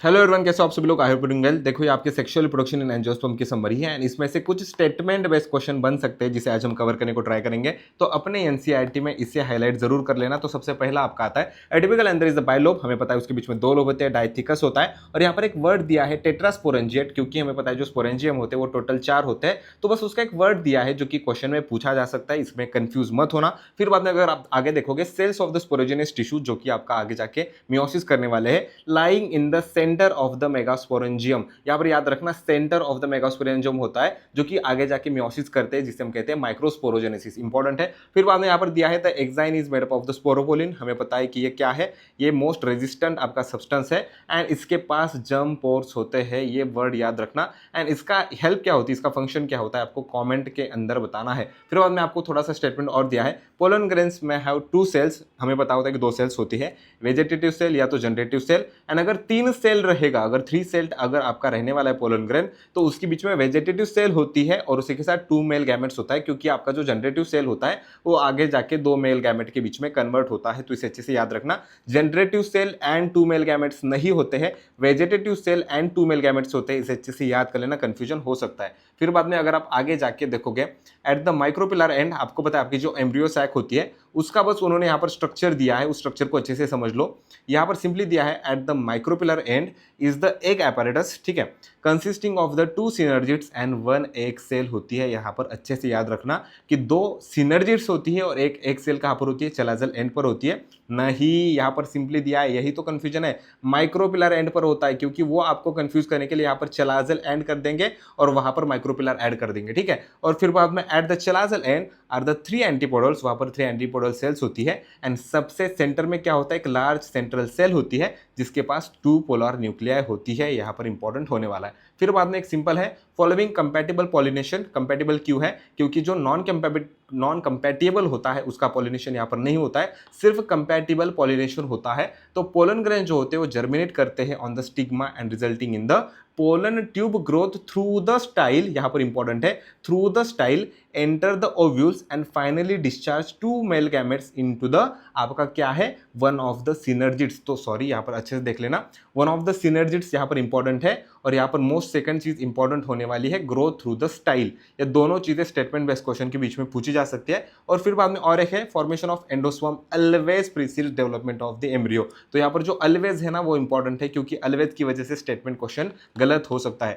Hello everyone, कैसे हो आप सभी लोग? I hope doing well. देखो ये आपके सेक्सुअल रिप्रोडक्शन इन एंजियोस्पर्म की समरी है एंड इसमें से कुछ स्टेटमेंट बेस्ड क्वेश्चन बन सकते हैं जिसे आज हम कवर करने को ट्राई करेंगे। तो अपने एनसीईआरटी में इसे हाईलाइट जरूर कर लेना। तो सबसे पहला आपका आता है atypical anther is the bilobe. हमें पता है उसके बीच में दो लोब होते हैं, डाइथिकस होता है और यहाँ पर एक वर्ड दिया है टेट्रास्पोरेंजिएट, क्योंकि हमें पता है जो स्पोरेंजियम होते हैं वो टोटल 4 होते हैं। तो बस उसका एक वर्ड दिया है जो कि क्वेश्चन में पूछा जा सकता है, इसमें कंफ्यूज मत होना। फिर बाद में अगर आप आगे देखोगे सेल्स ऑफ द स्पोरोजेनियस टिश्यू जो कि आपका आगे जाके मियोसिस करने वाले हैं, lying in the centre of the megasporangium. यहाँ पर याद रखना सेंटर ऑफ द मेगास्पोरेंजियम होता है जो कि आगे जाके मियोसिस करते हैं, जिसे हम कहते हैं माइक्रोस्पोरोजेनेसिस। इंपॉर्टेंट है। फिर बाद में यहाँ पर दिया है the exine is made up of the sporopollenin. हमें पता है कि ये क्या है, ये मोस्ट रेजिस्टेंट आपका सब्सटेंस है एंड इसके पास जर्म पोर्स होते हैं। ये वर्ड याद रखना एंड इसका हेल्प क्या होती है, इसका फंक्शन क्या होता है, आपको कमेंट के अंदर बताना है। फिर बाद में आपको थोड़ा सा स्टेटमेंट और दिया है, पोलन ग्रेन्स में हैव 2 सेल्स। हमें पता होता है कि 2 सेल्स होती है, वेजिटेटिव सेल या तो जनरेटिव सेल। एंड अगर 3 सेल रहेगा, अगर 3 सेल अगर आपका रहने वाला है पोलन ग्रेन, तो उसके बीच में वेजिटेटिव सेल होती है और उसी के साथ 2 मेल गैमेट्स होता है, क्योंकि आपका जो जनरेटिव सेल होता है वो आगे जाके 2 मेल गैमेट के बीच में कन्वर्ट होता है। तो इसे अच्छे से याद रखना, generative cell and 2 male gametes नहीं होते हैं, vegetative cell and 2 male gametes होते हैं। इसे अच्छे से याद कर लेना, कंफ्यूजन हो सकता है। फिर बाद में अगर आप आगे जाके देखोगे एट द माइक्रोपिलर एंड, आपको पता है आपकी जो एम्ब्रियो सैक होती है उसका बस उन्होंने यहाँ पर स्ट्रक्चर दिया है, उस स्ट्रक्चर को अच्छे से समझ लो। यहाँ पर सिंपली दिया है at the micropylar end is the egg apparatus, ठीक है, consisting of the 2 synergids and 1 egg cell होती है। यहाँ पर अच्छे से याद रखना कि 2 सिनर्जिड्स होती है और एक एग सेल कहाँ पर होती है, चलाजल एंड पर होती है। नहीं, यहाँ पर सिंपली दिया है, यही तो कंफ्यूजन है, माइक्रोपिलर एंड पर होता है, क्योंकि वो आपको कंफ्यूज करने के लिए यहाँ पर चलाजल एंड कर देंगे और वहां पर माइक्रोपिलर ऐड कर देंगे, ठीक है। और फिर बाद में at the chalazal end are the 3 antipodals, वहां पर 3 एंटीपोडल सेल्स होती है एंड सबसे सेंटर में क्या होता है, एक लार्ज सेंट्रल सेल होती है जिसके पास 2 पोलर न्यूक्लियाई होती है। यहाँ पर इंपॉर्टेंट होने वाला है। फिर बाद में एक सिंपल है, फॉलोइंग कंपैटिबल पॉलिनेशन। कंपैटिबल क्यों है, क्योंकि जो नॉन कंपैटिबल होता है उसका पॉलिनेशन यहाँ पर नहीं होता है, सिर्फ कंपैटिबल पॉलिनेशन होता है। तो पोलन ग्रेन जो होते हैं वो जर्मिनेट करते हैं on the stigma and resulting in the pollen tube growth through the style. यहाँ पर इंपॉर्टेंट है, through the style enter the ovules and finally discharge 2 male gametes into the, आपका क्या है, वन ऑफ द सिनर्जिड्स। तो sorry, यहाँ पर अच्छे से देख लेना, वन ऑफ द सिनर्जिड्स यहाँ पर इंपॉर्टेंट है और यहाँ पर मोस्ट सेकंड चीज इंपॉर्टेंट होने वाली है, ग्रोथ थ्रू द स्टाइल। ये दोनों चीजें स्टेटमेंट बेस्ड क्वेश्चन के बीच में पूछी जा सकती है। और फिर बाद में और एक है, formation of endosperm always precedes development of the embryo. तो यहाँ पर जो ऑलवेज है ना वो इंपॉर्टेंट है, क्योंकि ऑलवेज की वजह से स्टेटमेंट क्वेश्चन गलत हो सकता है।